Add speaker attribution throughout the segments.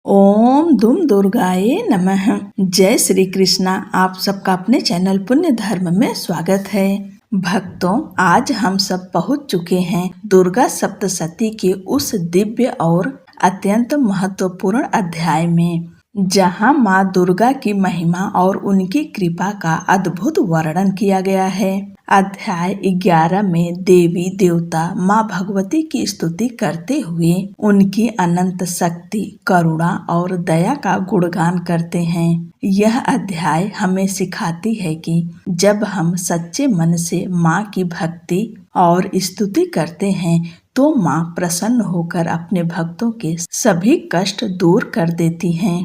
Speaker 1: ओम धूम दुर्गाए नमः। जय श्री कृष्णा। आप सबका अपने चैनल पुण्य धर्म में स्वागत है। भक्तों, आज हम सब पहुंच चुके हैं दुर्गा सप्तशती के उस दिव्य और अत्यंत महत्वपूर्ण अध्याय में, जहां माँ दुर्गा की महिमा और उनकी कृपा का अद्भुत वर्णन किया गया है। अध्याय 11 में देवी देवता माँ भगवती की स्तुति करते हुए उनकी अनंत शक्ति, करुणा और दया का गुणगान करते हैं। यह अध्याय हमें सिखाती है कि जब हम सच्चे मन से माँ की भक्ति और स्तुति करते हैं तो माँ प्रसन्न होकर अपने भक्तों के सभी कष्ट दूर कर देती हैं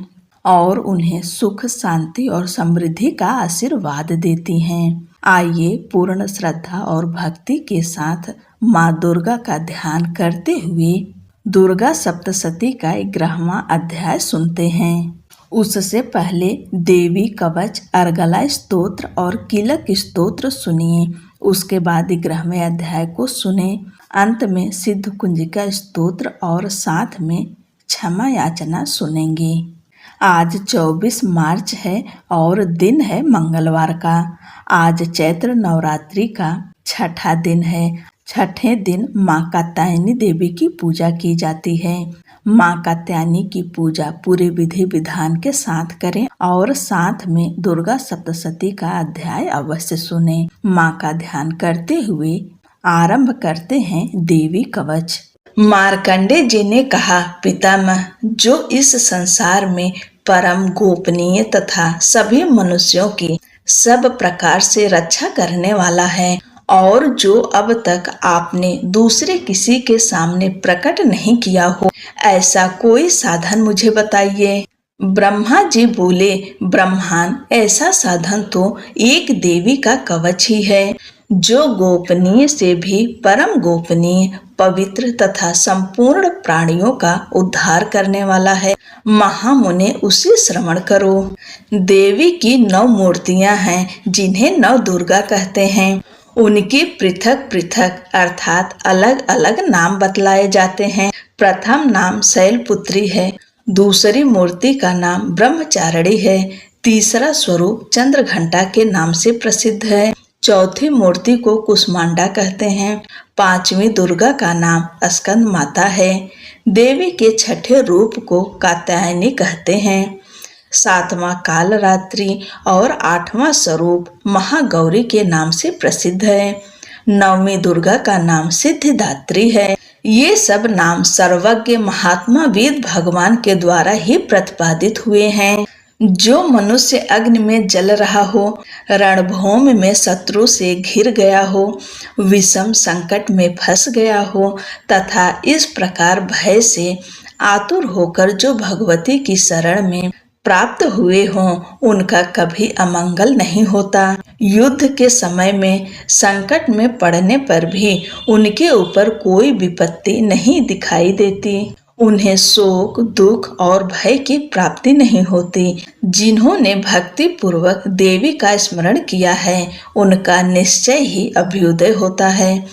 Speaker 1: और उन्हें सुख, शांति और समृद्धि का आशीर्वाद देती हैं। आइए पूर्ण श्रद्धा और भक्ति के साथ माँ दुर्गा का ध्यान करते हुए दुर्गा सप्तशती का 11वां अध्याय सुनते हैं। उससे पहले देवी कवच, अर्गला स्तोत्र और कीलक स्तोत्र सुनिए। उसके बाद 11वें अध्याय को सुने। अंत में सिद्ध कुंजिका स्तोत्र और साथ में क्षमा याचना सुनेंगे। आज 24 मार्च है और दिन है मंगलवार का। आज चैत्र नवरात्रि का छठा दिन है। छठे दिन माँ कात्यायनी देवी की पूजा की जाती है। माँ कात्यायनी की पूजा पूरे विधि विधान के साथ करें और साथ में दुर्गा सप्तशती का अध्याय अवश्य सुने। माँ का ध्यान करते हुए आरंभ करते हैं देवी कवच। मार्कंडे जी ने कहा, पितामह, जो इस संसार में परम गोपनीय तथा सभी मनुष्यों की सब प्रकार से रक्षा करने वाला है और जो अब तक आपने दूसरे किसी के सामने प्रकट नहीं किया हो, ऐसा कोई साधन मुझे बताइए। ब्रह्मा जी बोले, ब्रह्मान, ऐसा साधन तो एक देवी का कवच ही है, जो गोपनीय से भी परम गोपनीय, पवित्र तथा संपूर्ण प्राणियों का उद्धार करने वाला है। महामुने उसे श्रवण करो। देवी की 9 मूर्तियां हैं, जिन्हें 9 दुर्गा कहते हैं। उनके पृथक पृथक अर्थात अलग अलग नाम बतलाए जाते हैं। प्रथम नाम शैलपुत्री है, दूसरी मूर्ति का नाम ब्रह्मचारिणी है, तीसरा स्वरूप चंद्रघंटा के नाम से प्रसिद्ध है, चौथी मूर्ति को कुष्मांडा कहते हैं, 5वीं दुर्गा का नाम स्कंद माता है, देवी के छठे रूप को कात्यायनी कहते हैं, 7वां कालरात्रि और 8वां स्वरूप महागौरी के नाम से प्रसिद्ध है, 9वीं दुर्गा का नाम सिद्धिदात्री है। ये सब नाम सर्वज्ञ महात्मा वेद भगवान के द्वारा ही प्रतिपादित हुए हैं। जो मनुष्य अग्नि में जल रहा हो, रणभूमि में शत्रु से घिर गया हो, विषम संकट में फंस गया हो तथा इस प्रकार भय से आतुर होकर जो भगवती की शरण में प्राप्त हुए हों, उनका कभी अमंगल नहीं होता। युद्ध के समय में संकट में पड़ने पर भी उनके ऊपर कोई विपत्ति नहीं दिखाई देती। उन्हें शोक, दुख और भय की प्राप्ति नहीं होती। जिन्होंने भक्ति पूर्वक देवी का स्मरण किया है, उनका निश्चय ही अभ्युदय होता है।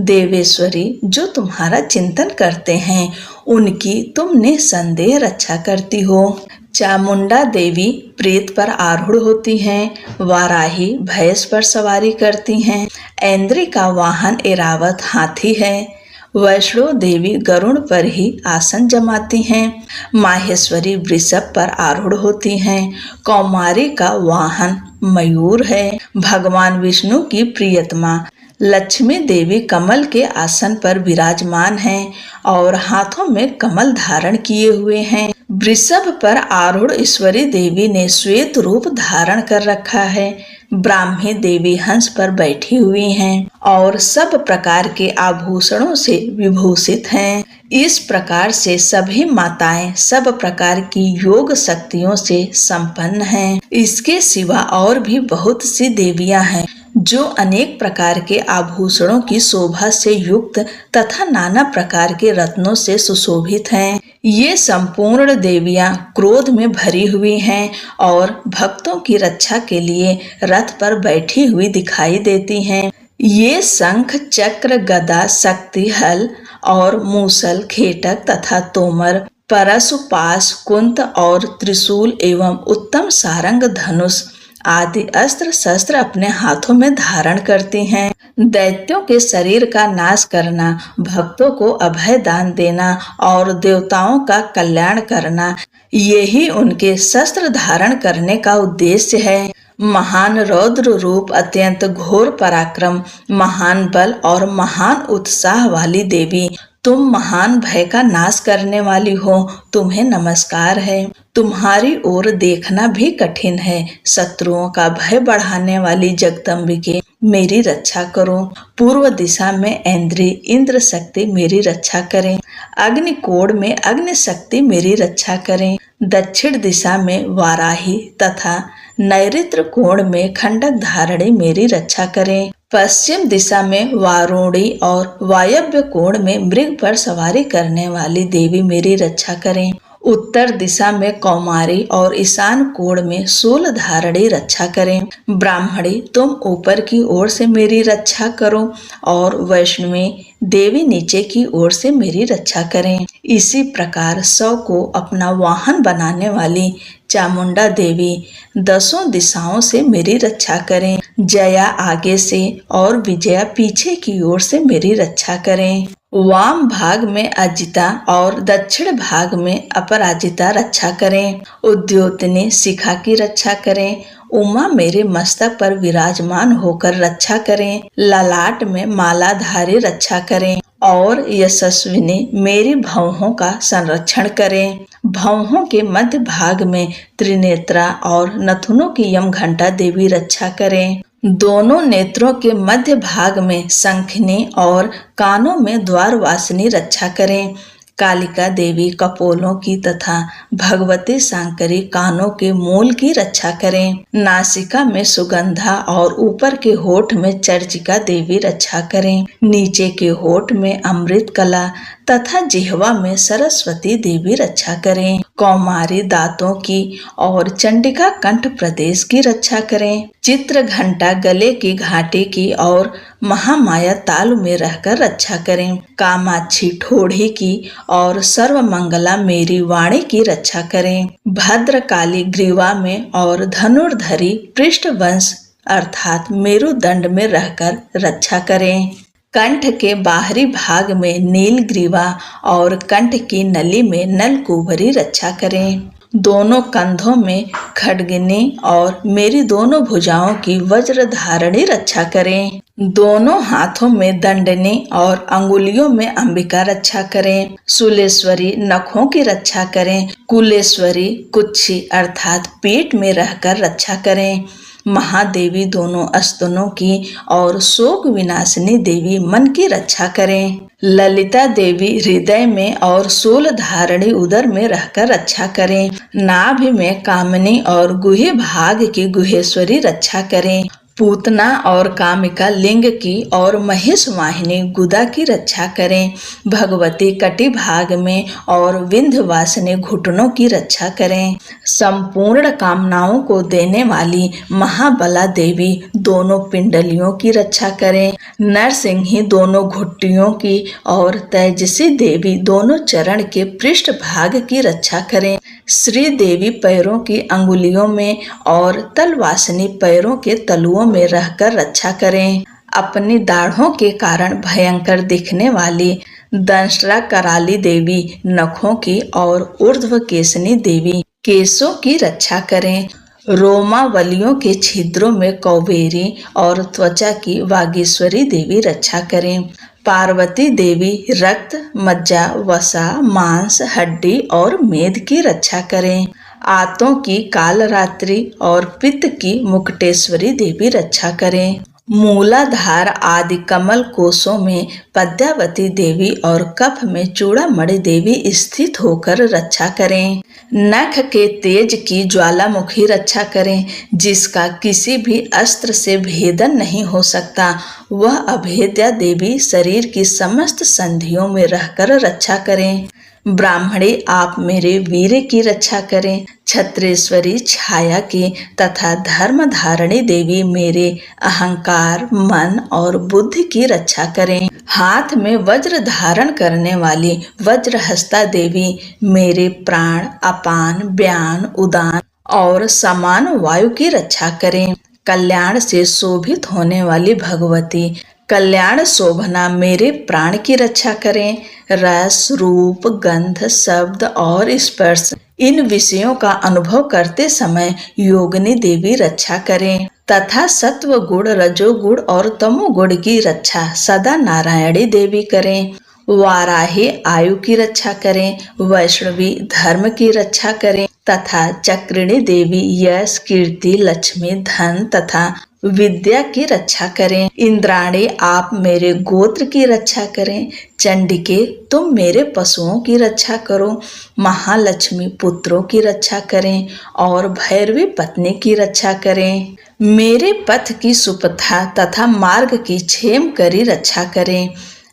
Speaker 1: देवेश्वरी, जो तुम्हारा चिंतन करते हैं, उनकी तुम निसंदेह रक्षा करती हो। चामुंडा देवी प्रेत पर आरूढ़ होती हैं, वाराही भैंस पर सवारी करती हैं, ऐन्द्री का वाहन ऐरावत हाथी है, वैष्णो देवी गरुड़ पर ही आसन जमाती हैं, माहेश्वरी वृषभ पर आरूढ़ होती हैं, कौमारी का वाहन मयूर है, भगवान विष्णु की प्रियतमा लक्ष्मी देवी कमल के आसन पर विराजमान हैं और हाथों में कमल धारण किए हुए हैं। वृषभ पर आरूढ़ ईश्वरी देवी ने श्वेत रूप धारण कर रखा है। ब्राह्मी देवी हंस पर बैठी हुई हैं और सब प्रकार के आभूषणों से विभूषित हैं। इस प्रकार से सभी माताएं सब प्रकार की योग शक्तियों से संपन्न हैं। इसके सिवा और भी बहुत सी देवियां हैं, जो अनेक प्रकार के आभूषणों की शोभा से युक्त तथा नाना प्रकार के रत्नों से सुशोभित हैं। ये संपूर्ण देवियां क्रोध में भरी हुई हैं और भक्तों की रक्षा के लिए रथ पर बैठी हुई दिखाई देती हैं। ये शंख, चक्र, गदा, शक्ति, हल और मूसल, खेटक तथा तोमर परशुपाश, कुंत और त्रिशूल एवं उत्तम सारंग, धनुष आदि अस्त्र शस्त्र अपने हाथों में धारण करती हैं। दैत्यों के शरीर का नाश करना, भक्तों को अभय दान देना और देवताओं का कल्याण करना, यही उनके शस्त्र धारण करने का उद्देश्य है। महान रौद्र रूप, अत्यंत घोर पराक्रम, महान बल और महान उत्साह वाली देवी, तुम महान भय का नाश करने वाली हो, तुम्हें नमस्कार है। तुम्हारी ओर देखना भी कठिन है। शत्रुओं का भय बढ़ाने वाली जगदम्बिके, मेरी रक्षा करो। पूर्व दिशा में ऐन्द्री, इंद्र शक्ति मेरी रक्षा करें। अग्निकोण में अग्नि शक्ति मेरी रक्षा करें। दक्षिण दिशा में वाराही तथा नैऋत्य कोण में खंडक धारणी मेरी रक्षा करें। पश्चिम दिशा में वारुणी और वायव्य कोण में मृग पर सवारी करने वाली देवी मेरी रक्षा करें। उत्तर दिशा में कौमारी और ईशान कोण में शूल धारणी रक्षा करें। ब्राह्मणी, तुम ऊपर की ओर से मेरी रक्षा करो और वैष्णवी देवी नीचे की ओर से मेरी रक्षा करें। इसी प्रकार 100 को अपना वाहन बनाने वाली चामुंडा देवी 10 दिशाओं से मेरी रक्षा करें। जया आगे से और विजया पीछे की ओर से मेरी रक्षा करें। वाम भाग में अजिता और दक्षिण भाग में अपराजिता रक्षा करें। उद्योतनी शिखा की रक्षा करें। उमा मेरे मस्तक पर विराजमान होकर रक्षा करें। ललाट में मालाधारी रक्षा करें और यशस्विनी मेरी भौहों का संरक्षण करें। भौहों के मध्य भाग में त्रिनेत्रा और नथुनों की यमघंटा देवी रक्षा करें। दोनों नेत्रों के मध्य भाग में शंखिनी और कानों में द्वारवासिनी रक्षा करें। कालिका देवी कपोलों की तथा भगवती शांकरी कानों के मूल की रक्षा करें। नासिका में सुगंधा और ऊपर के होठ में चर्चिका देवी रक्षा करें। नीचे के होठ में अमृत कला तथा जिह्वा में सरस्वती देवी रक्षा करें। कौमारी दांतों की और चंडिका कंठ प्रदेश की रक्षा करें। चित्र घंटा गले की घाटी की और महामाया तालु में रहकर रक्षा करें। कामाक्षी ठोड़ी की और सर्वमंगला मेरी वाणी की रक्षा करें। भद्रकाली ग्रीवा में और धनुर्धरी पृष्ठवंश अर्थात मेरुदंड में रहकर रक्षा करें। कंठ के बाहरी भाग में नील ग्रीवा और कंठ की नली में नलकुबरी रक्षा करें। दोनों कंधों में खड्गिनी और मेरी दोनों भुजाओं की वज्र धारणी रक्षा करें। दोनों हाथों में दंडनी और अंगुलियों में अंबिका रक्षा करें। शूलेश्वरी नखों की रक्षा करें। कुलेश्वरी कुच्छी अर्थात पेट में रहकर रक्षा करें। महादेवी दोनों स्तनों की और शोक विनाशिनी देवी मन की रक्षा करें। ललिता देवी हृदय में और शूल धारणी उदर में रहकर रक्षा करें। नाभि में कामिनी और गुहे भाग की गुहेश्वरी रक्षा करें। पूतना और कामिका लिंग की और महेश वाहिनी गुदा की रक्षा करें। भगवती कटि भाग में और विंध्यवासिनी घुटनों की रक्षा करें। संपूर्ण कामनाओं को देने वाली महाबला देवी दोनों पिंडलियों की रक्षा करें। नरसिंही दोनों घुट्टियों की और तेजसी देवी दोनों चरण के पृष्ठ भाग की रक्षा करें। श्री देवी पैरों की अंगुलियों में और तलवासिनी पैरों के तलुओं में रहकर रक्षा करें। अपनी दाढ़ों के कारण भयंकर दिखने वाली दंष्ट्रा कराली देवी नखों की और ऊर्ध्व केशनी देवी केशों की रक्षा करें। रोमावलियों के छिद्रों में कौबेरी और त्वचा की वागीश्वरी देवी रक्षा करें। पार्वती देवी रक्त, मज्जा, वसा, मांस, हड्डी और मेद की रक्षा करें। आंतों की कालरात्रि और पित्त की मुकुटेश्वरी देवी रक्षा करें। मूलाधार आदि कमल कोशों में पद्यावती देवी और कफ में चूड़ामणि देवी स्थित होकर रक्षा करें। नख के तेज की ज्वालामुखी रक्षा करें, जिसका किसी भी अस्त्र से भेदन नहीं हो सकता। वह अभेद्या देवी शरीर की समस्त संधियों में रहकर रक्षा करें। ब्राह्मणे आप मेरे वीर की रक्षा करें। छत्रेश्वरी छाया की तथा धर्म धारणी देवी मेरे अहंकार, मन और बुद्धि की रक्षा करें। हाथ में वज्र धारण करने वाली वज्रहस्ता देवी मेरे प्राण, अपान, व्यान, उदान और समान वायु की रक्षा करें। कल्याण से शोभित होने वाली भगवती कल्याण शोभना मेरे प्राण की रक्षा करें। रस, रूप, गंध, शब्द और स्पर्श इन विषयों का अनुभव करते समय योगिनी देवी रक्षा करें तथा सत्व गुण, रजोगुण और तमोगुण की रक्षा सदा नारायणी देवी करें। वाराही आयु की रक्षा करें, वैष्णवी धर्म की रक्षा करें तथा चक्रिणी देवी यश, कीर्ति, लक्ष्मी, धन तथा विद्या की रक्षा करें। इंद्राणी आप मेरे गोत्र की रक्षा करें। चंडिके तुम मेरे पशुओं की रक्षा करो। महालक्ष्मी पुत्रों की रक्षा करें और भैरवी पत्नी की रक्षा करें। मेरे पथ की सुपथा तथा मार्ग की क्षेम करी रक्षा करें।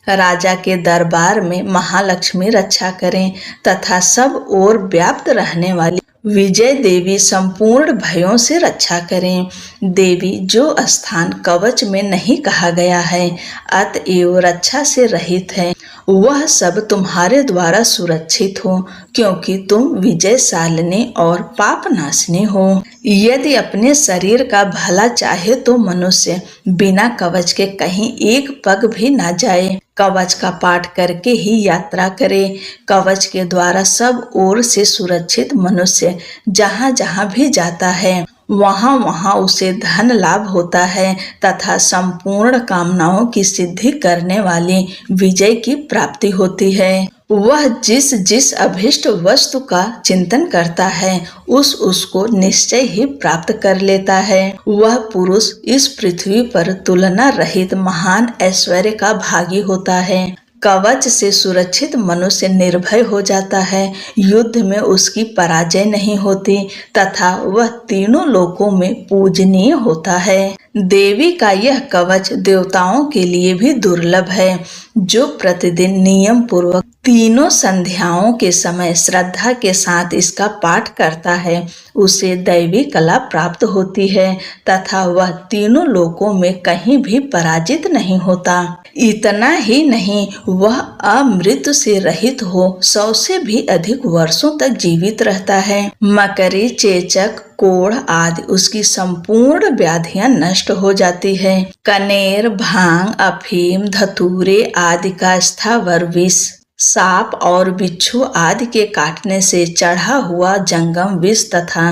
Speaker 1: राजा के दरबार में महालक्ष्मी रक्षा करें तथा सब ओर व्याप्त रहने वाली विजय देवी संपूर्ण भयों से रक्षा करें। देवी जो स्थान कवच में नहीं कहा गया है अतएव रक्षा से रहित है, वह सब तुम्हारे द्वारा सुरक्षित हो, क्योंकि तुम विजयशालिनी और पापनाशिनी हो। यदि अपने शरीर का भला चाहे तो मनुष्य बिना कवच के कहीं एक पग भी ना जाए। कवच का पाठ करके ही यात्रा करे। कवच के द्वारा सब ओर से सुरक्षित मनुष्य जहाँ जहाँ भी जाता है वहाँ वहाँ उसे धन लाभ होता है तथा संपूर्ण कामनाओं की सिद्धि करने वाली विजय की प्राप्ति होती है। वह जिस जिस अभिष्ट वस्तु का चिंतन करता है उसको निश्चय ही प्राप्त कर लेता है। वह पुरुष इस पृथ्वी पर तुलना रहित महान ऐश्वर्य का भागी होता है। कवच से सुरक्षित मनुष्य निर्भय हो जाता है। युद्ध में उसकी पराजय नहीं होती तथा वह तीनों लोकों में पूजनीय होता है। देवी का यह कवच देवताओं के लिए भी दुर्लभ है। जो प्रतिदिन नियम पूर्वक तीनों संध्याओं के समय श्रद्धा के साथ इसका पाठ करता है उसे दैवी कला प्राप्त होती है तथा वह तीनों लोकों में कहीं भी पराजित नहीं होता। इतना ही नहीं, वह अमृत से रहित हो 100 से भी अधिक वर्षों तक जीवित रहता है। मकरी, चेचक, कोढ़ आदि उसकी संपूर्ण व्याधियां नष्ट हो जाती है। कनेर, भांग, अफीम, धतूरे आदि का स्थावर विष, सांप और बिच्छू आदि के काटने से चढ़ा हुआ जंगम विष तथा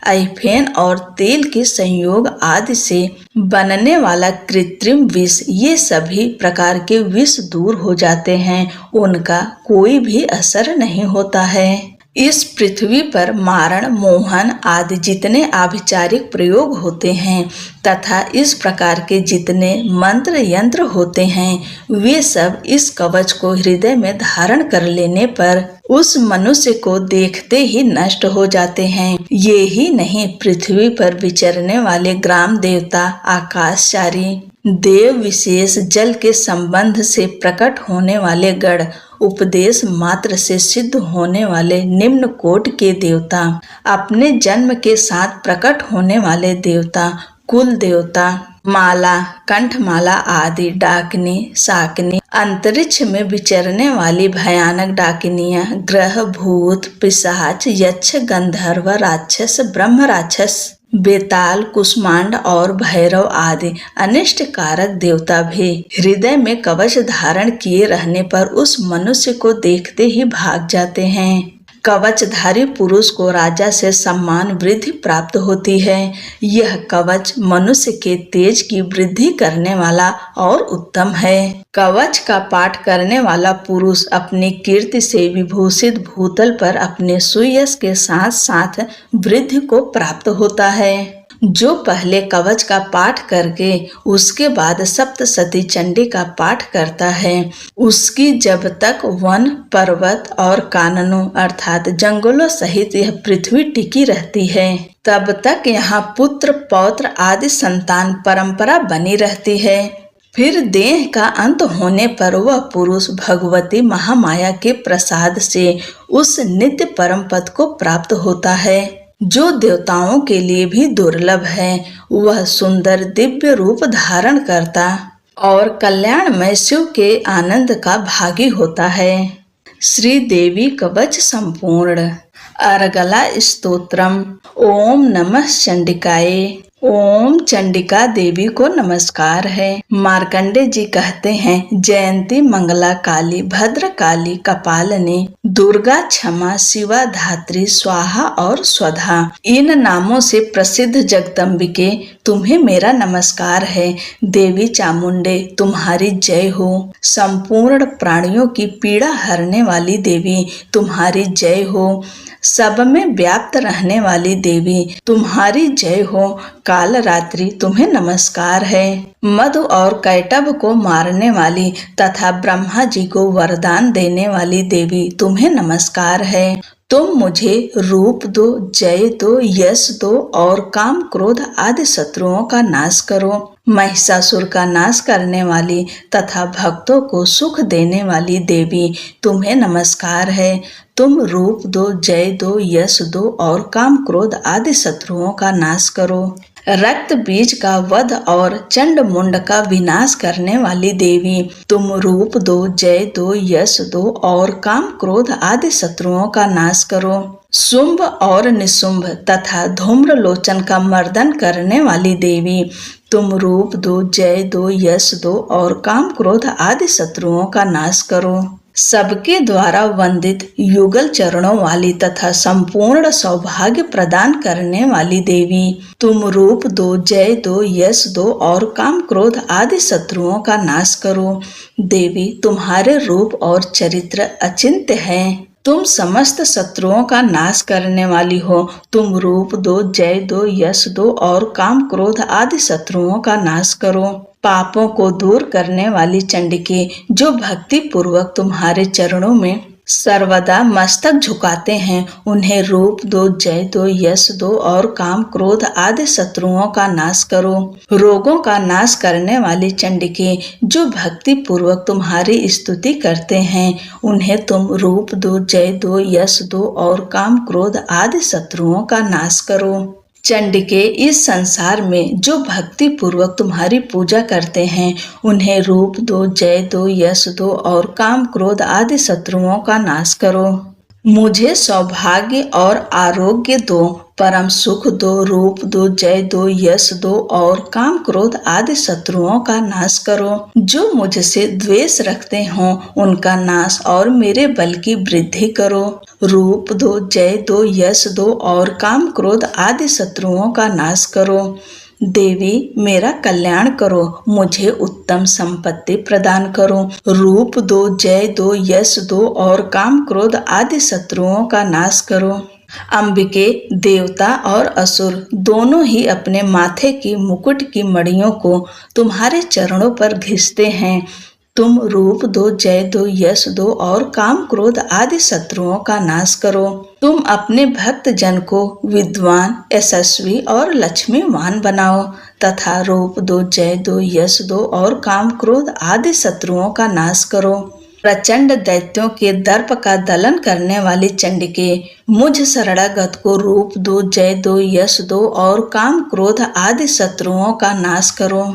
Speaker 1: अइफेन और तेल के संयोग आदि से बनने वाला कृत्रिम विष, ये सभी प्रकार के विष दूर हो जाते हैं, उनका कोई भी असर नहीं होता है। इस पृथ्वी पर मारण, मोहन आदि जितने आभिचारिक प्रयोग होते हैं तथा इस प्रकार के जितने मंत्र यंत्र होते हैं वे सब इस कवच को हृदय में धारण कर लेने पर उस मनुष्य को देखते ही नष्ट हो जाते हैं। ये ही नहीं, पृथ्वी पर विचरने वाले ग्राम देवता, आकाशचारी देव, विशेष जल के संबंध से प्रकट होने वाले गण, उपदेश मात्र से सिद्ध होने वाले निम्न कोटि के देवता, अपने जन्म के साथ प्रकट होने वाले देवता, कुल देवता, माला, कंठमाला आदि डाकिनी, शाकिनी, अंतरिक्ष में विचरने वाली भयानक डाकिनियां, ग्रह, भूत, पिशाच, यक्ष, गंधर्व, राक्षस, ब्रह्म राक्षस, बेताल, कुष्मांड और भैरव आदि अनिष्ट कारक देवता भी हृदय में कवच धारण किए रहने पर उस मनुष्य को देखते ही भाग जाते हैं। कवचधारी पुरुष को राजा से सम्मान वृद्धि प्राप्त होती है। यह कवच मनुष्य के तेज की वृद्धि करने वाला और उत्तम है। कवच का पाठ करने वाला पुरुष अपनी कीर्ति से विभूषित भूतल पर अपने सुयश के साथ साथ वृद्धि को प्राप्त होता है। जो पहले कवच का पाठ करके उसके बाद सप्तशती चंडी का पाठ करता है उसकी जब तक वन, पर्वत और काननों अर्थात जंगलों सहित यह पृथ्वी टिकी रहती है तब तक यहाँ पुत्र, पौत्र आदि संतान परंपरा बनी रहती है। फिर देह का अंत होने पर वह पुरुष भगवती महामाया के प्रसाद से उस नित्य परम पद को प्राप्त होता है जो देवताओं के लिए भी दुर्लभ है। वह सुंदर दिव्य रूप धारण करता और कल्याणमय शिव के आनंद का भागी होता है। श्री देवी कवच संपूर्ण। अर्गला स्तोत्रम। ओम नमः चंडिकाए। ओम चंडिका देवी को नमस्कार है। मार्कंडे जी कहते हैं, जयंती मंगला काली भद्र काली कपालनी दुर्गा क्षमा शिवा धात्री स्वाहा और स्वधा, इन नामों से प्रसिद्ध जगदम्बिके तुम्हें मेरा नमस्कार है। देवी चामुंडे तुम्हारी जय हो। संपूर्ण प्राणियों की पीड़ा हरने वाली देवी तुम्हारी जय हो। सब में व्याप्त रहने वाली देवी तुम्हारी जय हो। काल रात्रि तुम्हें नमस्कार है। मधु और कैटभ को मारने वाली तथा ब्रह्मा जी को वरदान देने वाली देवी तुम्हें नमस्कार है। तुम मुझे रूप दो, जय दो, यश दो और काम क्रोध आदि शत्रुओं का नाश करो। महिषासुर का नाश करने वाली तथा भक्तों को सुख देने वाली देवी तुम्हें नमस्कार है। तुम रूप दो, जय दो, यश दो और काम क्रोध आदि शत्रुओं का नाश करो। रक्त बीज का वध और चंड मुंड का विनाश करने वाली देवी तुम रूप दो, जय दो, यश दो और काम क्रोध आदि शत्रुओं का नाश करो। शुंभ और निशुंभ तथा धूम्र लोचन का मर्दन करने वाली देवी तुम रूप दो, जय दो, यश दो और काम क्रोध आदि शत्रुओं का नाश करो। सबके द्वारा वंदित युगल चरणों वाली तथा संपूर्ण सौभाग्य प्रदान करने वाली देवी तुम रूप दो, जय दो, यश दो और काम क्रोध आदि शत्रुओं का नाश करो। देवी तुम्हारे रूप और चरित्र अचिंत्य है। तुम समस्त शत्रुओं का नाश करने वाली हो। तुम रूप दो, जय दो, यश दो और काम क्रोध आदि शत्रुओं का नाश करो। पापों को दूर करने वाली चंडिके जो भक्ति पूर्वक तुम्हारे चरणों में सर्वदा मस्तक झुकाते हैं, उन्हें रूप दो, जय दो, यश दो और काम क्रोध आदि शत्रुओं का नाश करो। रोगों का नाश करने वाली चंडिके जो भक्ति पूर्वक तुम्हारी स्तुति करते हैं, उन्हें तुम रूप दो, जय दो, यश दो और काम क्रोध आदि शत्रुओं का नाश करो। चंडिके इस संसार में जो भक्ति पूर्वक तुम्हारी पूजा करते हैं, उन्हें रूप दो, जय दो, यश दो और काम क्रोध आदि शत्रुओं का नाश करो। मुझे सौभाग्य और आरोग्य दो, परम सुख दो, रूप दो, जय दो, यश दो और काम क्रोध आदि शत्रुओं का नाश करो। जो मुझसे द्वेष रखते हों उनका नाश और मेरे बल की वृद्धि करो। रूप दो, जय दो, यश दो और काम क्रोध आदि शत्रुओं का नाश करो। देवी मेरा कल्याण करो, मुझे उत्तम संपत्ति प्रदान करो। रूप दो, जय दो, यश दो और काम क्रोध आदि शत्रुओं का नाश करो। अंबिके देवता और असुर दोनों ही अपने माथे की मुकुट की मड़ियों को तुम्हारे चरणों पर घिसते हैं। तुम रूप दो, जय दो, यश दो और काम क्रोध आदि शत्रुओं का नाश करो। तुम अपने भक्त जन को विद्वान, यशस्वी और लक्ष्मीवान बनाओ तथा रूप दो, जय दो, यश दो और काम क्रोध आदि शत्रुओं का नाश करो। प्रचंड दैत्यों के दर्प का दलन करने वाली चंडिके मुझ शरणागत को रूप दो, जय दो, यश दो और काम क्रोध आदि शत्रुओं का नाश करो।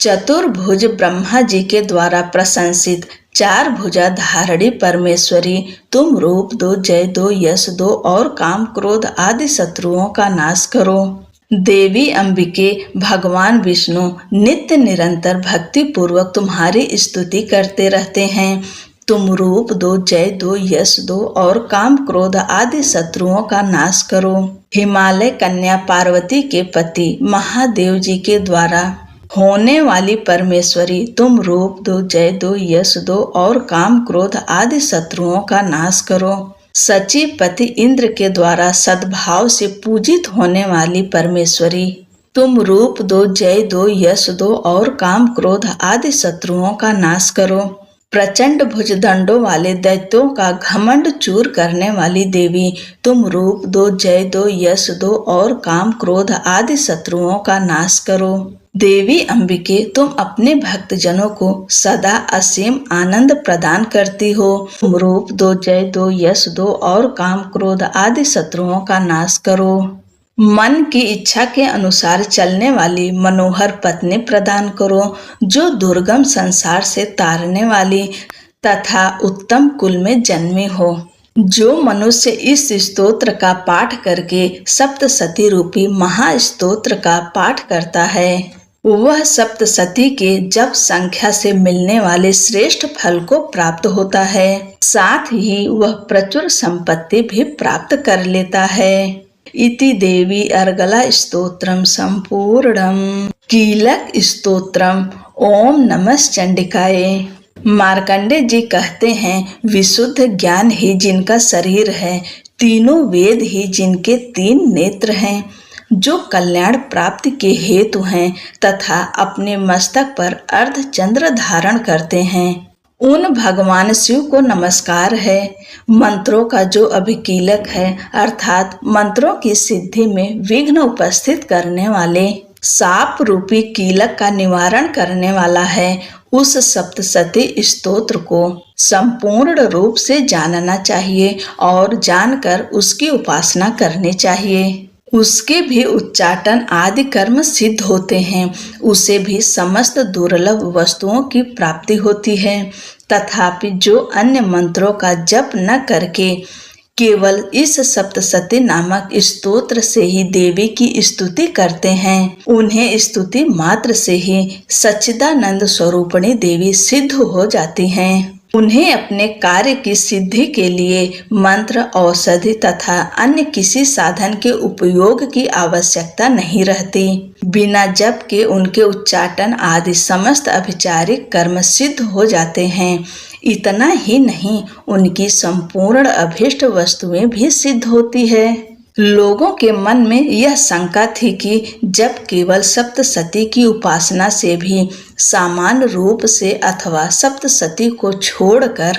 Speaker 1: चतुर्भुज ब्रह्मा जी के द्वारा प्रशंसित चार भुजा धारणी परमेश्वरी तुम रूप दो, जय दो, यश दो और काम क्रोध आदि शत्रुओं का नाश करो। देवी अंबिके भगवान विष्णु नित्य निरंतर भक्ति पूर्वक तुम्हारी स्तुति करते रहते हैं। तुम रूप दो, जय दो, यश दो और काम क्रोध आदि शत्रुओं का नाश करो। हिमालय कन्या पार्वती के पति महादेव जी के द्वारा होने वाली परमेश्वरी तुम रूप दो, जय दो, यश दो और काम क्रोध आदि शत्रुओं का नाश करो। सचिपति इंद्र के द्वारा सद्भाव से पूजित होने वाली परमेश्वरी तुम रूप दो, जय दो, यश दो और काम क्रोध आदि शत्रुओं का नाश करो। प्रचंड भुजदंडों वाले दैत्यों का घमंड चूर करने वाली देवी, तुम रूप दो, जय दो, यश दो और काम क्रोध आदि शत्रुओं का नाश करो। देवी अंबिके, तुम अपने भक्तजनों को सदा असीम आनंद प्रदान करती हो। तुम रूप दो, जय दो, यश दो और काम क्रोध आदि शत्रुओं का नाश करो। मन की इच्छा के अनुसार चलने वाली मनोहर पत्नी प्रदान करो, जो दुर्गम संसार से तारने वाली तथा उत्तम कुल में जन्मी हो। जो मनुष्य इस स्तोत्र का पाठ करके सप्तसती रूपी महास्तोत्र का पाठ करता है, वह सप्तसती के जप संख्या से मिलने वाले श्रेष्ठ फल को प्राप्त होता है। साथ ही वह प्रचुर संपत्ति भी प्राप्त कर लेता है। इति देवी अर्गला स्तोत्रम संपूर्णम। कीलक स्तोत्रम। ओम नमः चंडिकाय। मार्कंडे जी कहते हैं, विशुद्ध ज्ञान ही जिनका शरीर है, तीनों वेद ही जिनके 3 नेत्र हैं, जो कल्याण प्राप्ति के हेतु हैं तथा अपने मस्तक पर अर्धचंद्र धारण करते हैं, उन भगवान शिव को नमस्कार है। मंत्रों का जो अभिकीलक है, अर्थात मंत्रों की सिद्धि में विघ्न उपस्थित करने वाले, साप रूपी कीलक का निवारण करने वाला है, उस सप्तसती स्तोत्र को संपूर्ण रूप से जानना चाहिए और जानकर उसकी उपासना करनी चाहिए। उसके भी उच्चाटन आदि कर्म सिद्ध होते हैं, उसे भी समस्त दुर्लभ वस्तुओं की प्राप्ति होती है। तथापि जो अन्य मंत्रों का जप न करके केवल इस सप्तसती नामक स्तोत्र से ही देवी की स्तुति करते हैं, उन्हें स्तुति मात्र से ही सच्चिदानंद स्वरूपिणी देवी सिद्ध हो जाती हैं। उन्हें अपने कार्य की सिद्धि के लिए मंत्र, औषधि तथा अन्य किसी साधन के उपयोग की आवश्यकता नहीं रहती। बिना जप के उनके उच्चाटन आदि समस्त अभिचारिक कर्म सिद्ध हो जाते हैं। इतना ही नहीं, उनकी संपूर्ण अभीष्ट वस्तुएं भी सिद्ध होती है। लोगों के मन में यह शंका थी कि जब केवल सप्तसती की उपासना से भी सामान्य रूप से अथवा सप्तसती को छोड़कर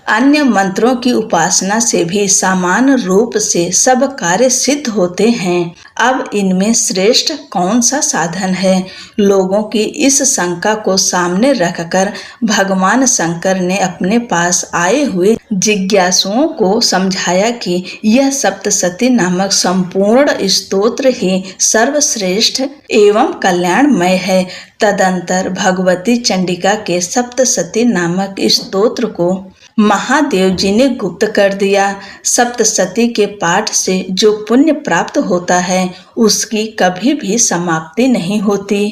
Speaker 1: अन्य मंत्रों की उपासना से भी सामान्य रूप से सब कार्य सिद्ध होते हैं, अब इनमें श्रेष्ठ कौन सा साधन है? लोगों की इस शंका को सामने रखकर भगवान शंकर ने अपने पास आए हुए जिज्ञासुओं को समझाया कि यह सप्तसती नामक संपूर्ण स्तोत्र ही सर्वश्रेष्ठ एवं कल्याणमय है। तदंतर भगवती चंडिका के सप्तसती नामक स्तोत्र को महादेव जी ने गुप्त कर दिया। सप्तसती के पाठ से जो पुण्य प्राप्त होता है, उसकी कभी भी समाप्ति नहीं होती,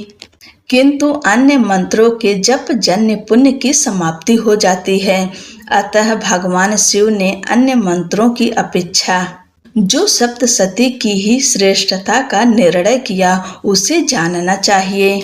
Speaker 1: किंतु अन्य मंत्रों के जप जन्य पुण्य की समाप्ति हो जाती है। अतः भगवान शिव ने अन्य मंत्रों की अपेक्षा जो सप्तसती की ही श्रेष्ठता का निर्णय किया, उसे जानना चाहिए।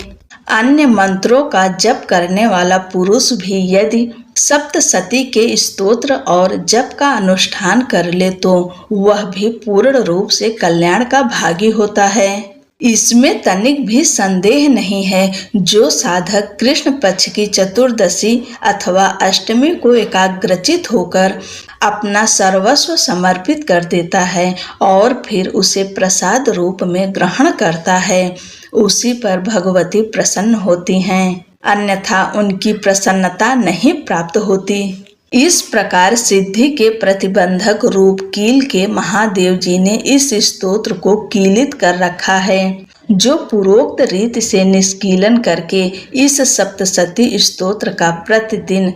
Speaker 1: अन्य मंत्रों का जप करने वाला पुरुष भी यदि सप्तसती के स्तोत्र और जप का अनुष्ठान कर ले, तो वह भी पूर्ण रूप से कल्याण का भागी होता है। इसमें तनिक भी संदेह नहीं है। जो साधक कृष्ण पक्ष की चतुर्दशी अथवा अष्टमी को एकाग्रचित होकर अपना सर्वस्व समर्पित कर देता है और फिर उसे प्रसाद रूप में ग्रहण करता है, उसी पर भगवती प्रसन्न होती हैं, अन्यथा उनकी प्रसन्नता नहीं प्राप्त होती। इस प्रकार सिद्धि के प्रतिबंधक रूप कील के महादेव जी ने इस स्तोत्र को कीलित कर रखा है। जो पूर्वोक्त रीति से निष्कीलन करके इस सप्तसती स्तोत्र का प्रतिदिन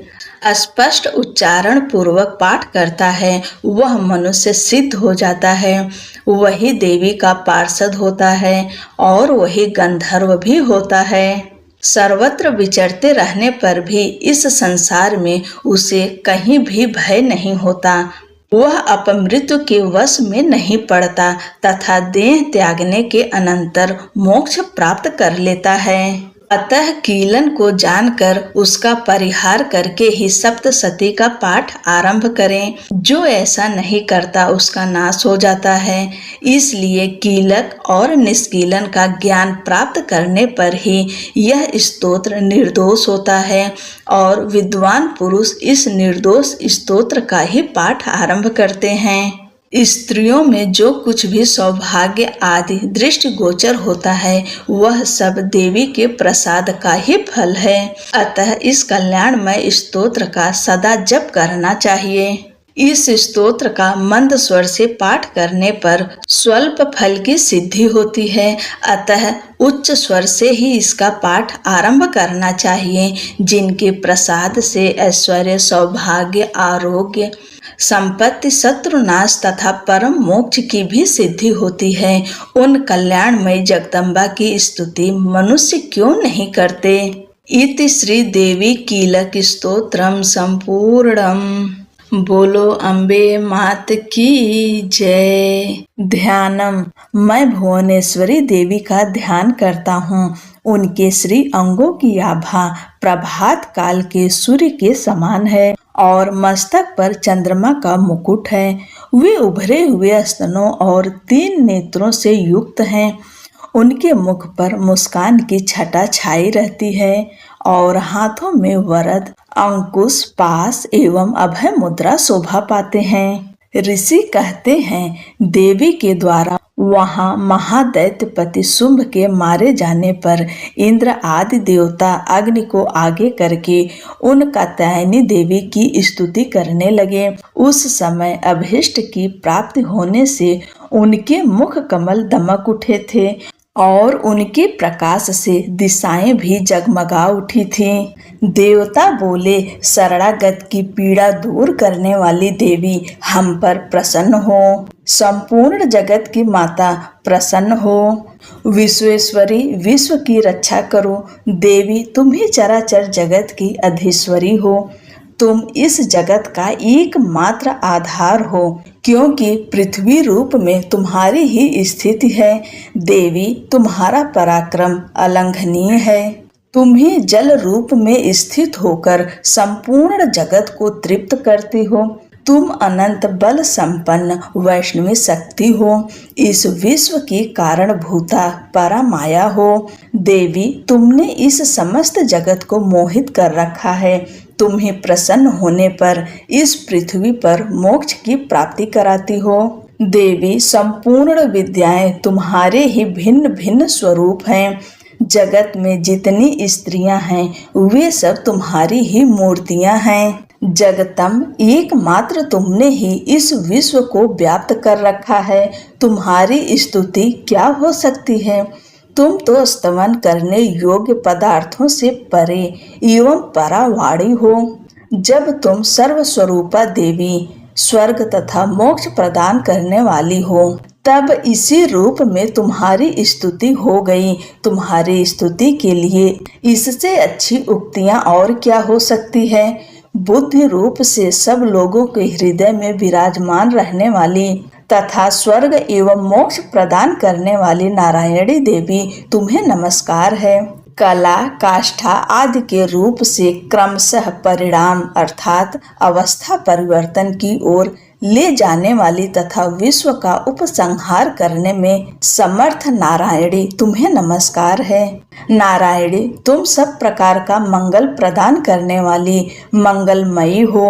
Speaker 1: स्पष्ट उच्चारण पूर्वक पाठ करता है, वह मनुष्य सिद्ध हो जाता है, वही देवी का पार्षद होता है और वही गंधर्व भी होता है। सर्वत्र विचरते रहने पर भी इस संसार में उसे कहीं भी भय नहीं होता। वह अपमृत्यु के वश में नहीं पड़ता तथा देह त्यागने के अनंतर मोक्ष प्राप्त कर लेता है। अतः कीलन को जानकर उसका परिहार करके ही सप्तशती का पाठ आरंभ करें। जो ऐसा नहीं करता उसका नाश हो जाता है। इसलिए कीलक और निष्कीलन का ज्ञान प्राप्त करने पर ही यह स्तोत्र निर्दोष होता है और विद्वान पुरुष इस निर्दोष स्तोत्र का ही पाठ आरंभ करते हैं। स्त्रियों में जो कुछ भी सौभाग्य आदि दृष्टि गोचर होता है वह सब देवी के प्रसाद का ही फल है। अतः इस कल्याणमय स्तोत्र का सदा जप करना चाहिए। इस स्तोत्र का मंद स्वर से पाठ करने पर स्वल्प फल की सिद्धि होती है। अतः उच्च स्वर से ही इसका पाठ आरंभ करना चाहिए। जिनके प्रसाद से ऐश्वर्य, सौभाग्य, आरोग्य, संपत्ति, शत्रुनाश तथा परम मोक्ष की भी सिद्धि होती है, उन कल्याणमय जगदम्बा की स्तुति मनुष्य क्यों नहीं करते। इति श्री देवी कीलक स्तोत्रम संपूर्णम। बोलो अम्बे मात की जय। ध्यानम। मैं भुवनेश्वरी देवी का ध्यान करता हूँ। उनके श्री अंगों की आभा प्रभात काल के सूर्य के समान है और मस्तक पर चंद्रमा का मुकुट है। वे उभरे हुए स्तनों और 3 नेत्रों से युक्त हैं। उनके मुख पर मुस्कान की छटा छाई रहती है और हाथों में वरद, अंकुश, पास एवं अभय मुद्रा शोभा पाते हैं। ऋषि कहते हैं देवी के द्वारा वहाँ महादैत्यपति शुंभ के मारे जाने पर इंद्र आदि देवता अग्नि को आगे करके उन कात्यायनी देवी की स्तुति करने लगे। उस समय अभीष्ट की प्राप्ति होने से उनके मुख कमल दमक उठे थे और उनके प्रकाश से दिशाएं भी जगमगा उठी थीं। देवता बोले, शरणागत की पीड़ा दूर करने वाली देवी हम पर प्रसन्न हो। संपूर्ण जगत की माता प्रसन्न हो। विश्वेश्वरी, विश्व की रक्षा करो। देवी तुम ही चराचर जगत की अधीश्वरी हो। तुम इस जगत का एकमात्र आधार हो, क्योंकि पृथ्वी रूप में तुम्हारी ही स्थिति है। देवी तुम्हारा पराक्रम अलंघनीय है। तुम ही जल रूप में स्थित होकर संपूर्ण जगत को तृप्त करती हो। तुम अनंत बल संपन्न वैष्णवी शक्ति हो। इस विश्व की कारण भूता परामाया हो। देवी तुमने इस समस्त जगत को मोहित कर रखा है। तुम्हें प्रसन्न होने पर इस पृथ्वी पर मोक्ष की प्राप्ति कराती हो। देवी संपूर्ण विद्याएं तुम्हारे ही भिन्न भिन्न स्वरूप हैं। जगत में जितनी स्त्रियां हैं वे सब तुम्हारी ही मूर्तियां हैं। जगतम एकमात्र तुमने ही इस विश्व को व्याप्त कर रखा है। तुम्हारी स्तुति क्या हो सकती है। तुम तो स्तवन करने योग्य पदार्थों से परे एवं परावाणी हो। जब तुम सर्वस्वरूपा देवी, स्वर्ग तथा मोक्ष प्रदान करने वाली हो, तब इसी रूप में तुम्हारी स्तुति हो गई। तुम्हारी स्तुति के लिए इससे अच्छी उक्तियां और क्या हो सकती है। बुद्धि रूप से सब लोगों के हृदय में विराजमान रहने वाली तथा स्वर्ग एवं मोक्ष प्रदान करने वाली नारायणी देवी तुम्हें नमस्कार है। कला, काष्ठा आदि के रूप से क्रमशः परिणाम अर्थात अवस्था परिवर्तन की ओर ले जाने वाली तथा विश्व का उपसंहार करने में समर्थ नारायणी तुम्हें नमस्कार है। नारायणी तुम सब प्रकार का मंगल प्रदान करने वाली मंगलमयी हो।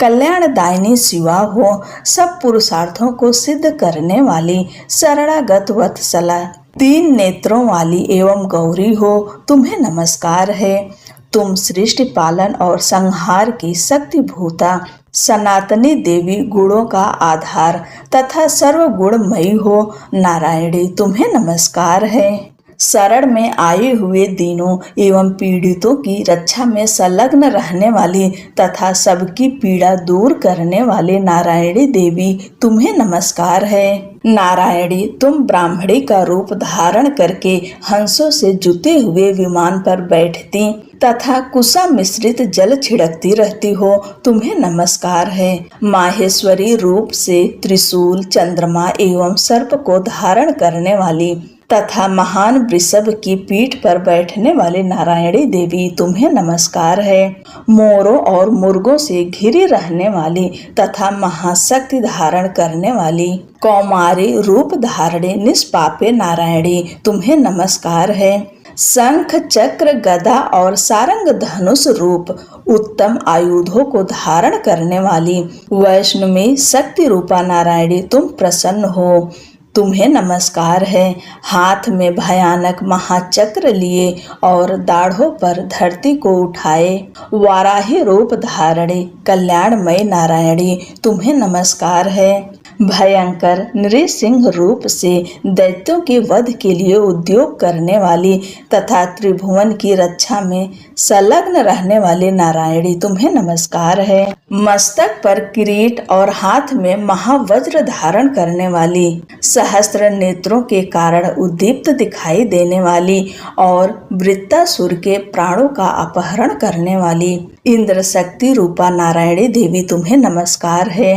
Speaker 1: कल्याणदायिनी शिवा हो। सब पुरुषार्थों को सिद्ध करने वाली शरणागत वत्सला, 3 नेत्रों वाली एवं गौरी हो। तुम्हें नमस्कार है। तुम सृष्टि पालन और संहार की शक्तिभूता सनातनी देवी, गुणों का आधार तथा सर्वगुणमयी हो। नारायणी तुम्हें नमस्कार है। शरण में आए हुए दीनों एवं पीड़ितों की रक्षा में संलग्न रहने वाली तथा सबकी पीड़ा दूर करने वाली नारायणी देवी तुम्हें नमस्कार है। नारायणी तुम ब्राह्मणी का रूप धारण करके हंसों से जुते हुए विमान पर बैठती तथा कुशा मिश्रित जल छिड़कती रहती हो। तुम्हें नमस्कार है। माहेश्वरी रूप से त्रिशूल, चंद्रमा एवं सर्प को धारण करने वाली तथा महान वृषभ की पीठ पर बैठने वाली नारायणी देवी तुम्हें नमस्कार है। मोरों और मुर्गों से घिरी रहने वाली तथा महाशक्ति धारण करने वाली कौमारी रूप धारणे निष्पापे नारायणी तुम्हें नमस्कार है। शंख चक्र गदा और सारंग धनुष रूप उत्तम आयुधों को धारण करने वाली वैष्णवी शक्ति रूपा नारायणी तुम प्रसन्न हो, तुम्हें नमस्कार है। हाथ में भयानक महाचक्र लिए और दाढ़ों पर धरती को उठाए वाराही रूप धारणे कल्याणमय नारायणी तुम्हें नमस्कार है। भयंकर नृसिंह रूप से दैत्यों के वध के लिए उद्योग करने वाली तथा त्रिभुवन की रक्षा में संलग्न रहने वाली नारायणी तुम्हें नमस्कार है। मस्तक पर किरीट और हाथ में महावज्र धारण करने वाली सहस्त्र नेत्रों के कारण उद्दीप्त दिखाई देने वाली और वृत्तासुर के प्राणों का अपहरण करने वाली इंद्र शक्ति रूपा नारायणी देवी तुम्हें नमस्कार है।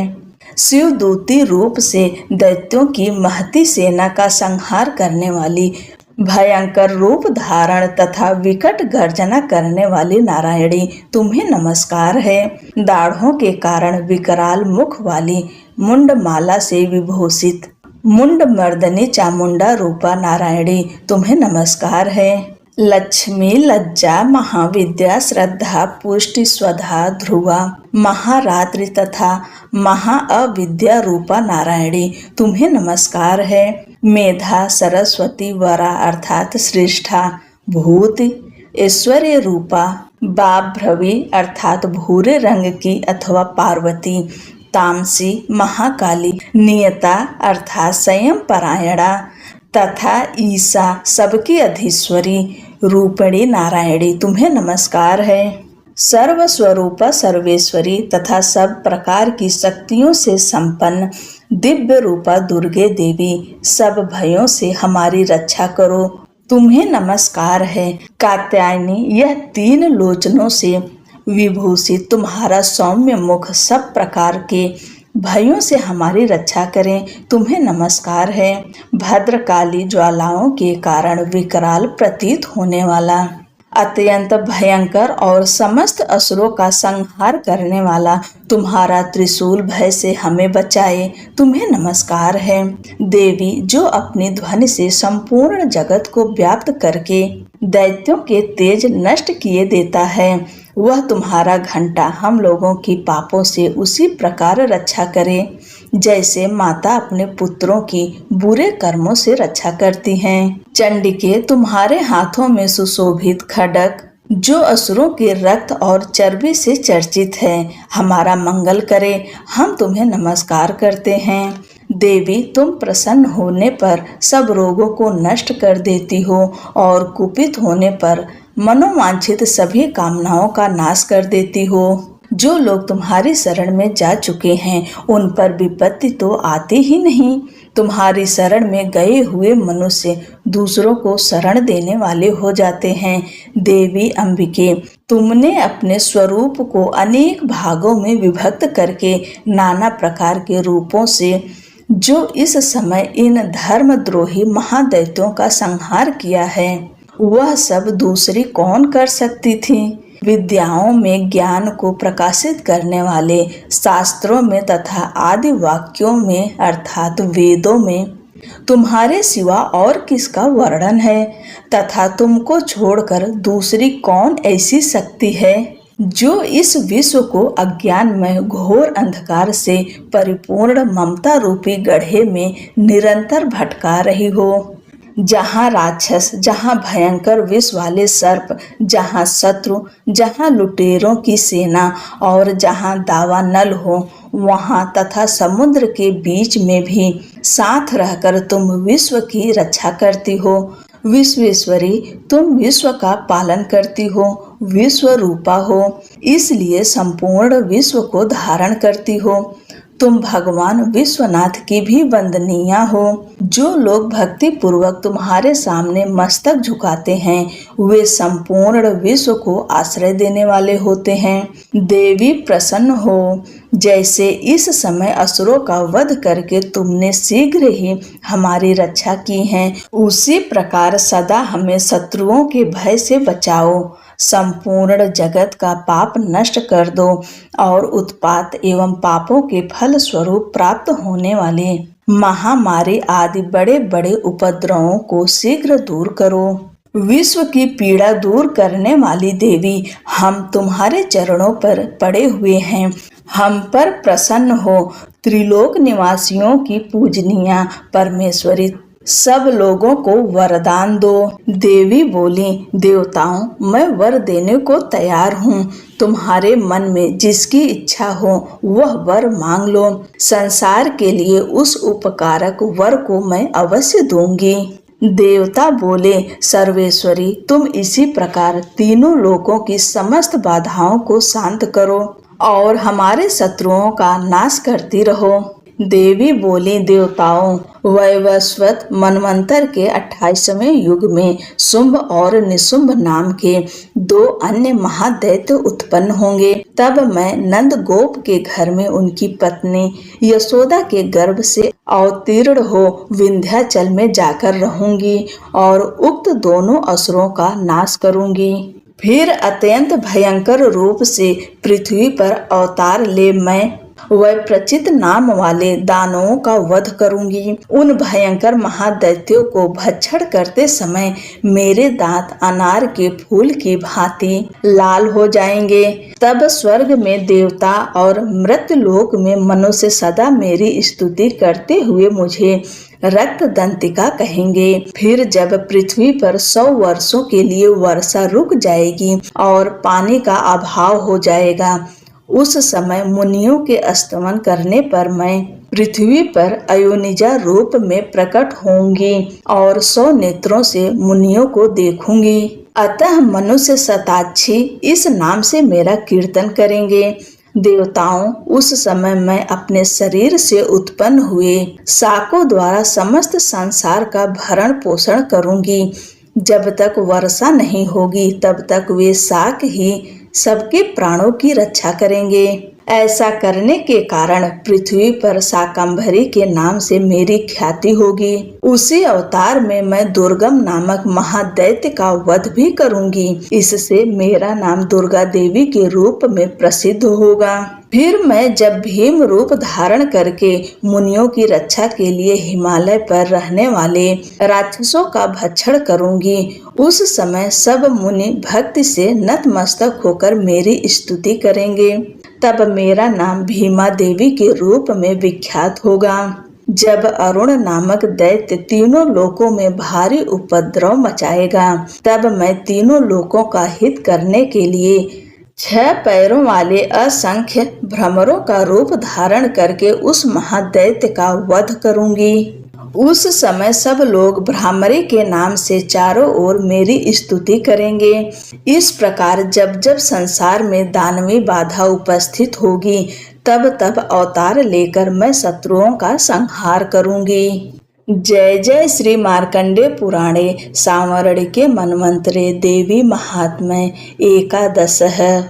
Speaker 1: शिवदूती रूप से दैत्यों की महती सेना का संहार करने वाली भयंकर रूप धारण तथा विकट गर्जना करने वाली नारायणी तुम्हें नमस्कार है। दाढ़ों के कारण विकराल मुख वाली मुंडमाला से विभूषित मुंड मर्दनी चामुंडा रूपा नारायणी तुम्हें नमस्कार है। लक्ष्मी लज्जा महाविद्या श्रद्धा पुष्टि स्वधा ध्रुवा महारात्रि तथा महाअविद्या रूपा नारायणी तुम्हें नमस्कार है। मेधा सरस्वती वरा अर्थात श्रेष्ठा भूत ऐश्वर्य रूपा बाभ्रवी अर्थात भूरे रंग की अथवा पार्वती तामसी महाकाली नियता अर्थात संयम परायणा तथा ईसा सबकी अधीश्वरी रूपणी नारायणी तुम्हें नमस्कार है। सर्वस्वरूपा सर्वेश्वरी तथा सब प्रकार की शक्तियों से संपन्न दिव्य रूपा दुर्गे देवी सब भयों से हमारी रक्षा करो, तुम्हें नमस्कार है। कात्यायनी यह 3 लोचनों से विभूषित तुम्हारा सौम्य मुख सब प्रकार के भयों से हमारी रक्षा करें, तुम्हें नमस्कार है। भद्रकाली ज्वालाओं के कारण विकराल प्रतीत होने वाला अत्यंत भयंकर और समस्त असुरों का संहार करने वाला तुम्हारा त्रिशूल भय से हमें बचाए, तुम्हें नमस्कार है। देवी जो अपनी ध्वनि से संपूर्ण जगत को व्याप्त करके दैत्यों के तेज नष्ट किए देता है, वह तुम्हारा घंटा हम लोगों की पापों से उसी प्रकार रक्षा करे जैसे माता अपने पुत्रों की बुरे कर्मों से रक्षा करती हैं। चंडिके तुम्हारे हाथों में सुशोभित खड्ग जो असुरों के रक्त और चर्बी से चर्चित है हमारा मंगल करे, हम तुम्हें नमस्कार करते हैं। देवी तुम प्रसन्न होने पर सब रोगों को नष्ट कर देती हो और कुपित होने पर मनोवांछित सभी कामनाओं का नाश कर देती हो। जो लोग तुम्हारी शरण में जा चुके हैं उन पर विपत्ति तो आती ही नहीं। तुम्हारी शरण में गए हुए मनुष्य दूसरों को शरण देने वाले हो जाते हैं। देवी अंबिके तुमने अपने स्वरूप को अनेक भागों में विभक्त करके नाना प्रकार के रूपों से जो इस समय इन धर्मद्रोही महादैत्यों का संहार किया है वह सब दूसरी कौन कर सकती थी। विद्याओं में ज्ञान को प्रकाशित करने वाले शास्त्रों में तथा आदि वाक्यों में अर्थात वेदों में तुम्हारे सिवा और किसका वर्णन है तथा तुमको छोड़कर दूसरी कौन ऐसी शक्ति है जो इस विश्व को अज्ञानमय घोर अंधकार से परिपूर्ण ममता रूपी गड्ढे में निरंतर भटका रही हो। जहाँ राक्षस, जहाँ भयंकर विष वाले सर्प, जहाँ शत्रु, जहाँ लुटेरों की सेना और जहाँ दावानल हो वहाँ तथा समुद्र के बीच में भी साथ रहकर तुम विश्व की रक्षा करती हो। विश्वेश्वरी तुम विश्व का पालन करती हो, विश्व रूपा हो, इसलिए संपूर्ण विश्व को धारण करती हो। तुम भगवान विश्वनाथ की भी वंदनीय हो। जो लोग भक्ति पूर्वक तुम्हारे सामने मस्तक झुकाते हैं वे संपूर्ण विश्व को आश्रय देने वाले होते हैं। देवी प्रसन्न हो, जैसे इस समय असुरों का वध करके तुमने शीघ्र ही हमारी रक्षा की है, उसी प्रकार सदा हमें शत्रुओं के भय से बचाओ। संपूर्ण जगत का पाप नष्ट कर दो और उत्पात एवं पापों के फल स्वरूप प्राप्त होने वाले महामारी आदि बड़े बड़े उपद्रवों को शीघ्र दूर करो। विश्व की पीड़ा दूर करने वाली देवी, हम तुम्हारे चरणों पर पड़े हुए हैं, हम पर प्रसन्न हो। त्रिलोक निवासियों की पूजनीय परमेश्वरी, सब लोगों को वरदान दो। देवी बोली, देवताओं, मैं वर देने को तैयार हूँ। तुम्हारे मन में जिसकी इच्छा हो वह वर मांग लो। संसार के लिए उस उपकारक वर को मैं अवश्य दूंगी। देवता बोले, सर्वेश्वरी, तुम इसी प्रकार तीनों लोकों की समस्त बाधाओं को शांत करो और हमारे शत्रुओं का नाश करती रहो। देवी बोली, देवताओं, वैवस्वत मनवंतर के 28वें युग में शुंभ और निशुंभ नाम के 2 अन्य महादैत्य उत्पन्न होंगे। तब मैं नंद गोप के घर में उनकी पत्नी यशोदा के गर्भ से अवतीर्ण हो विंध्याचल में जाकर रहूंगी और उक्त दोनों असुरों का नाश करूंगी। फिर अत्यंत भयंकर रूप से पृथ्वी पर अवतार ले मैं वैप्रचित नाम वाले दानवों का वध करूंगी। उन भयंकर महादैत्यों को भक्षण करते समय मेरे दांत अनार के फूल की भांति लाल हो जाएंगे। तब स्वर्ग में देवता और मृत्युलोक में मनुष्य सदा मेरी स्तुति करते हुए मुझे रक्त दंतिका कहेंगे। फिर जब पृथ्वी पर 100 वर्षों के लिए वर्षा रुक जाएगी और पानी का अभाव हो जाएगा, उस समय मुनियों के स्तमन करने पर मैं पृथ्वी पर अयोनिजा रूप में प्रकट होंगी और 100 नेत्रों से मुनियों को देखूंगी। अतः मनुष्य शताक्षी इस नाम से मेरा कीर्तन करेंगे। देवताओं, उस समय मैं अपने शरीर से उत्पन्न हुए शाकों द्वारा समस्त संसार का भरण पोषण करूंगी। जब तक वर्षा नहीं होगी तब तक वे शाक ही सबके प्राणों की रक्षा करेंगे। ऐसा करने के कारण पृथ्वी पर शाकंभरी के नाम से मेरी ख्याति होगी। उसी अवतार में मैं दुर्गम नामक महादैत्य का वध भी करूंगी। इससे मेरा नाम दुर्गा देवी के रूप में प्रसिद्ध होगा। फिर मैं जब भीम रूप धारण करके मुनियों की रक्षा के लिए हिमालय पर रहने वाले राक्षसों का भक्षण करूंगी, उस समय सब मुनि भक्ति से नतमस्तक होकर मेरी स्तुति करेंगे। तब मेरा नाम भीमा देवी के रूप में विख्यात होगा। जब अरुण नामक दैत्य तीनों लोकों में भारी उपद्रव मचाएगा, तब मैं तीनों लोकों का हित करने के लिए 6 पैरों वाले असंख्य भ्रमरों का रूप धारण करके उस महादैत्य का वध करूंगी। उस समय सब लोग भ्रामरी के नाम से चारों ओर मेरी स्तुति करेंगे। इस प्रकार जब जब संसार में दानवी बाधा उपस्थित होगी, तब तब अवतार लेकर मैं शत्रुओं का संहार करूंगी। जय जय श्री मार्कंडे पुराणे सांवरणिके मन्वंतरे देवी महात्म्य एकादश।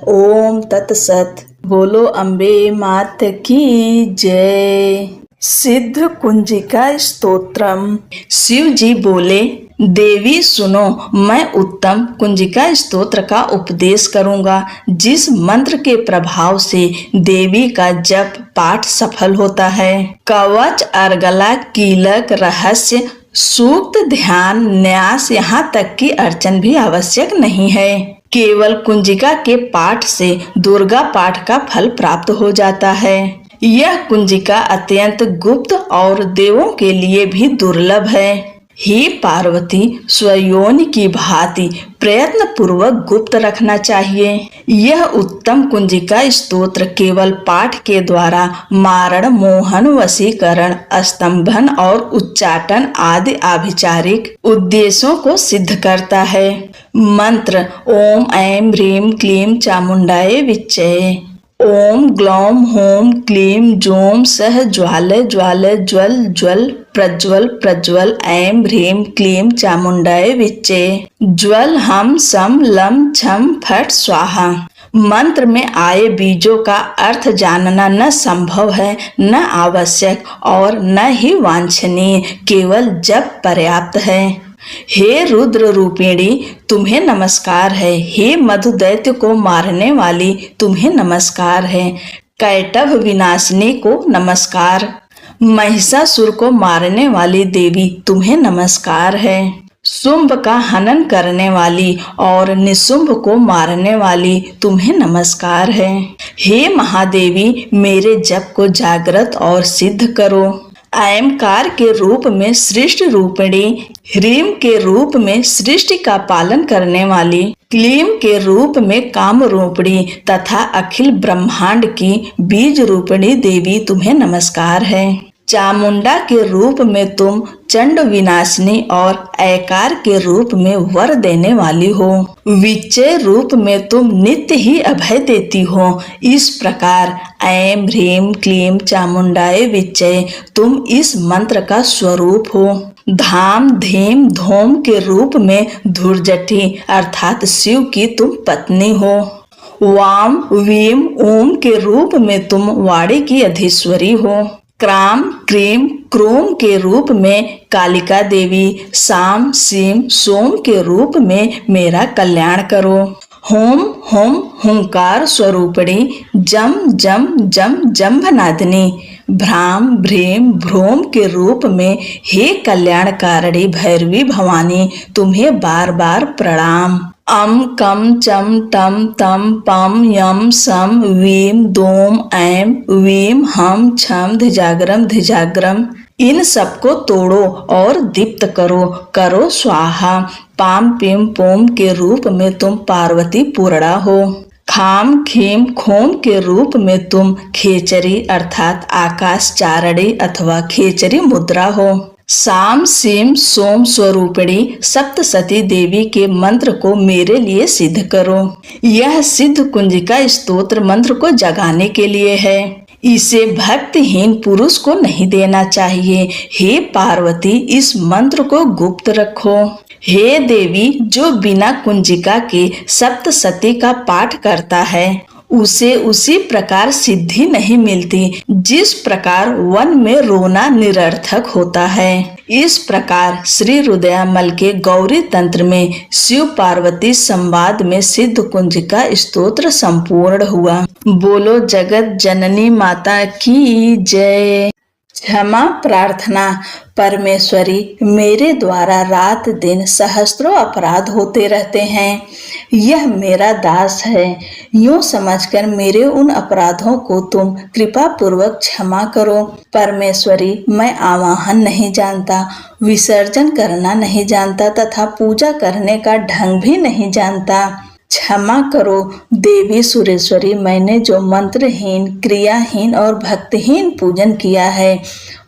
Speaker 1: ओम तत्सत। बोलो अम्बे मात की जय। सिद्ध कुंजिका स्तोत्रम। शिव जी बोले, देवी सुनो, मैं उत्तम कुंजिका स्तोत्र का उपदेश करूंगा, जिस मंत्र के प्रभाव से देवी का जप पाठ सफल होता है। कवच, अर्गला, कीलक, रहस्य, सूक्त, ध्यान, न्यास, यहाँ तक कि अर्चन भी आवश्यक नहीं है। केवल कुंजिका के पाठ से दुर्गा पाठ का फल प्राप्त हो जाता है। यह कुंजिका अत्यंत गुप्त और देवों के लिए भी दुर्लभ है। हे पार्वती, स्वयोनि की भांति प्रयत्न पूर्वक गुप्त रखना चाहिए। यह उत्तम कुंजिका स्तोत्र केवल पाठ के द्वारा मारण, मोहन, वशीकरण, स्तंभन और उच्चाटन आदि आभिचारिक उद्देश्यों को सिद्ध करता है। मंत्र: ओम ऐं ह्रीं क्लीं चामुंडाय विच्चे। ओम ग्लौम होम क्लीम जोम सह ज्वाल ज्वाल ज्वल ज्वल प्रज्वल प्रज्वल ऐं ह्रीं क्लीं चामुंडाय विच्चे। ज्वल हम सम लम छम फट स्वाहा। मंत्र में आए बीजों का अर्थ जानना न संभव है, न आवश्यक और न ही वांछनीय, केवल जप पर्याप्त है। हे रुद्र रूपिणी तुम्हें नमस्कार है। हे मधु दैत्य को मारने वाली तुम्हें नमस्कार है। कैटभ विनाशिनी को नमस्कार। महिषासुर को मारने वाली देवी तुम्हें नमस्कार है। शुंभ का हनन करने वाली और निशुंभ को मारने वाली तुम्हें नमस्कार है। हे महादेवी मेरे जप को जागृत और सिद्ध करो। ऐमकार के रूप में सृष्टि रूपिणी, ह्रीम के रूप में सृष्टि का पालन करने वाली, क्लीम के रूप में काम रूपिणी तथा अखिल ब्रह्मांड की बीज रूपिणी देवी तुम्हें नमस्कार है। चामुंडा के रूप में तुम चंड विनाशिनी और ऐकार के रूप में वर देने वाली हो। विचय रूप में तुम नित्य ही अभय देती हो। इस प्रकार ऐं ह्रीं क्लीं चामुंडाए विचय तुम इस मंत्र का स्वरूप हो। धाम धीम धूम के रूप में धुर्जटी अर्थात शिव की तुम पत्नी हो। वाम वीम ओम के रूप में तुम वाणी की अधीश्वरी हो। क्राम क्रीम क्रोम के रूप में कालिका देवी, साम सीम सोम के रूप में मेरा कल्याण करो। होम होम हुंकार स्वरूपिणी, जम जम जम जम्भनादिनी, भ्राम भ्रीम भ्रोम के रूप में हे कल्याणकारिणी भैरवी भवानी तुम्हें बार बार प्रणाम। अम कम चम टम तम पम यम सम वीम दोम ऐम वीम हम छम धिजाग्रम इन सबको तोड़ो और दीप्त करो। करो स्वाहा। पाम पिम पोम के रूप में तुम पार्वती पूर्णा हो। खाम खीम खोम के रूप में तुम खेचरी अर्थात आकाश चारणी अथवा खेचरी मुद्रा हो। साम सीम सोम स्वरूपिणी सप्तसती देवी के मंत्र को मेरे लिए सिद्ध करो। यह सिद्ध कुंजिका स्तोत्र मंत्र को जगाने के लिए है। इसे भक्तिहीन पुरुष को नहीं देना चाहिए। हे पार्वती इस मंत्र को गुप्त रखो। हे देवी जो बिना कुंजिका के सप्तसती का पाठ करता है उसे उसी प्रकार सिद्धि नहीं मिलती जिस प्रकार वन में रोना निरर्थक होता है। इस प्रकार श्री रुद्रयामल के गौरी तंत्र में शिव पार्वती संवाद में सिद्ध कुंजिका स्तोत्र संपूर्ण हुआ। बोलो जगत जननी माता की जय। क्षमा प्रार्थना। परमेश्वरी मेरे द्वारा रात दिन सहस्त्रों अपराध होते रहते हैं। यह मेरा दास है, यूं समझकर मेरे उन अपराधों को तुम कृपा पूर्वक क्षमा करो। परमेश्वरी मैं आवाहन नहीं जानता, विसर्जन करना नहीं जानता तथा पूजा करने का ढंग भी नहीं जानता। क्षमा करो देवी सुरेश्वरी, मैंने जो मंत्रहीन क्रियाहीन और भक्तिहीन पूजन किया है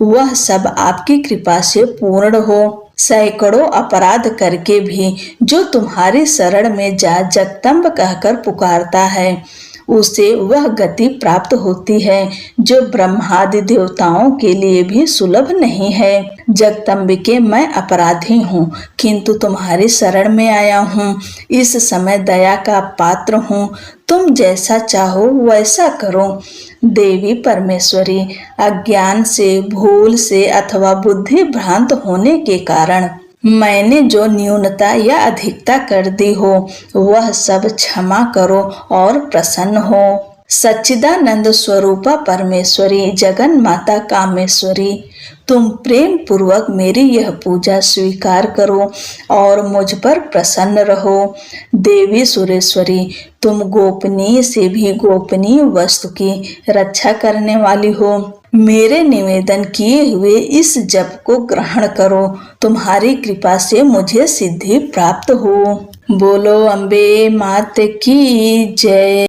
Speaker 1: वह सब आपकी कृपा से पूर्ण हो। सैकड़ों अपराध करके भी जो तुम्हारी शरण में जा जगदम्ब कहकर पुकारता है उसे वह गति प्राप्त होती है जो ब्रह्मादि देवताओं के लिए भी सुलभ नहीं है। जगदम्बिके मैं अपराधी हूँ किंतु तुम्हारी शरण में आया हूँ। इस समय दया का पात्र हूँ, तुम जैसा चाहो वैसा करो। देवी परमेश्वरी अज्ञान से, भूल से अथवा बुद्धि भ्रांत होने के कारण मैंने जो न्यूनता या अधिकता कर दी हो वह सब क्षमा करो और प्रसन्न हो। सच्चिदानंद स्वरूपा परमेश्वरी जगन माता कामेश्वरी तुम प्रेम पूर्वक मेरी यह पूजा स्वीकार करो और मुझ पर प्रसन्न रहो। देवी सुरेश्वरी तुम गोपनीय से भी गोपनीय वस्तु की रक्षा करने वाली हो। मेरे निवेदन किए हुए इस जप को ग्रहण करो, तुम्हारी कृपा से मुझे सिद्धि प्राप्त हो। बोलो अम्बे मात की जय।